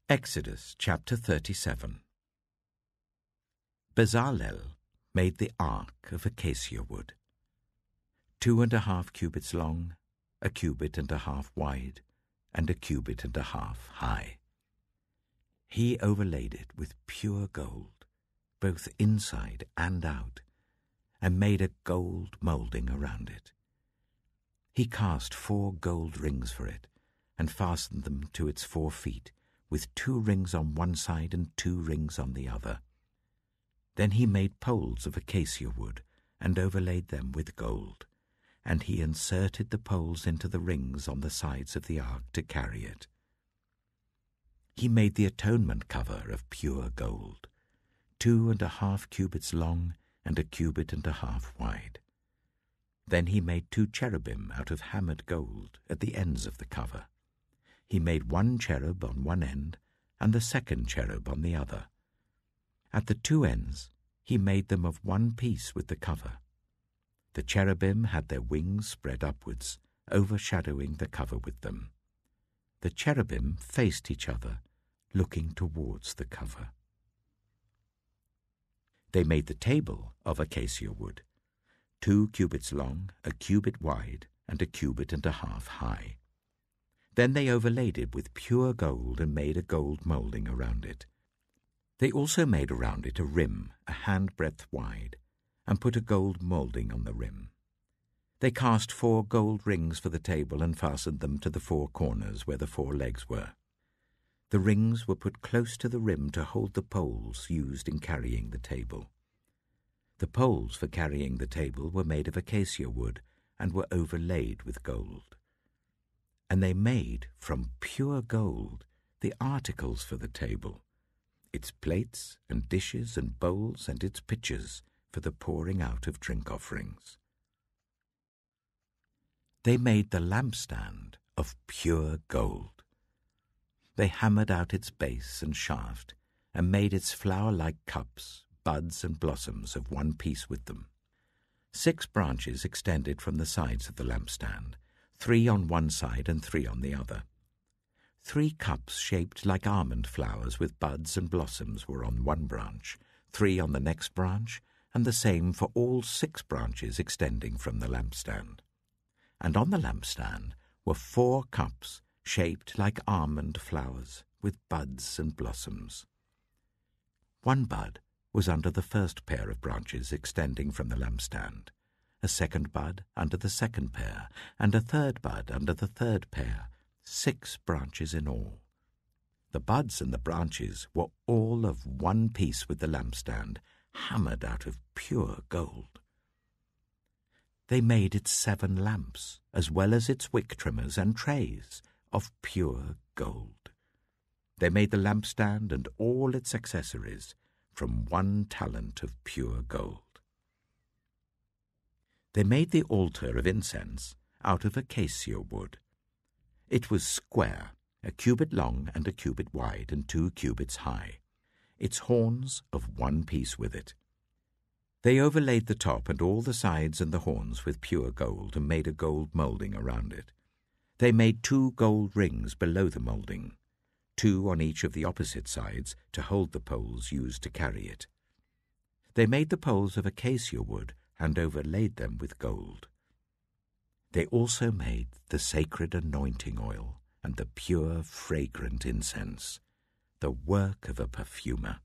Exodus chapter 37. Bezalel made the ark of acacia wood, 2.5 cubits long, 1.5 cubits wide, and 1.5 cubits high. He overlaid it with pure gold, both inside and out, and made a gold moulding around it. He cast 4 gold rings for it, and fastened them to its 4 feet, with 2 rings on one side and 2 rings on the other. Then he made poles of acacia wood, and overlaid them with gold, and he inserted the poles into the rings on the sides of the ark to carry it. He made the atonement cover of pure gold, 2.5 cubits long and 1.5 cubits wide. Then he made 2 cherubim out of hammered gold at the ends of the cover. He made 1 cherub on one end and the 2nd cherub on the other. At the 2 ends he made them of one piece with the cover. The cherubim had their wings spread upwards, overshadowing the cover with them. The cherubim faced each other, looking towards the cover. They made the table of acacia wood, 2 cubits long, 1 cubit wide, and 1.5 cubits high. Then they overlaid it with pure gold and made a gold moulding around it. They also made around it a rim 1 handbreadth wide, and put a gold moulding on the rim. They cast 4 gold rings for the table and fastened them to the 4 corners where the 4 legs were. The rings were put close to the rim to hold the poles used in carrying the table. The poles for carrying the table were made of acacia wood and were overlaid with gold. And they made from pure gold the articles for the table, its plates and dishes and bowls and its pitchers for the pouring out of drink offerings. They made the lampstand of pure gold. They hammered out its base and shaft, and made its flower-like cups, buds and blossoms of one piece with them. 6 branches extended from the sides of the lampstand, 3 on one side and 3 on the other. 3 cups shaped like almond flowers with buds and blossoms were on one branch, 3 on the next branch, and the same for all 6 branches extending from the lampstand. And on the lampstand were 4 cups shaped like almond flowers with buds and blossoms. 1 bud was under the first pair of branches extending from the lampstand, a 2nd bud under the 2nd pair, and a 3rd bud under the 3rd pair, 6 branches in all. The buds and the branches were all of one piece with the lampstand, hammered out of pure gold. They made its 7 lamps, as well as its wick trimmers and trays, of pure gold. They made the lampstand and all its accessories from 1 talent of pure gold. They made the altar of incense out of acacia wood. It was square, 1 cubit long and 1 cubit wide and 2 cubits high, its horns of one piece with it. They overlaid the top and all the sides and the horns with pure gold and made a gold moulding around it. They made 2 gold rings below the moulding, 2 on each of the opposite sides to hold the poles used to carry it. They made the poles of acacia wood and overlaid them with gold. They also made the sacred anointing oil and the pure, fragrant incense, the work of a perfumer.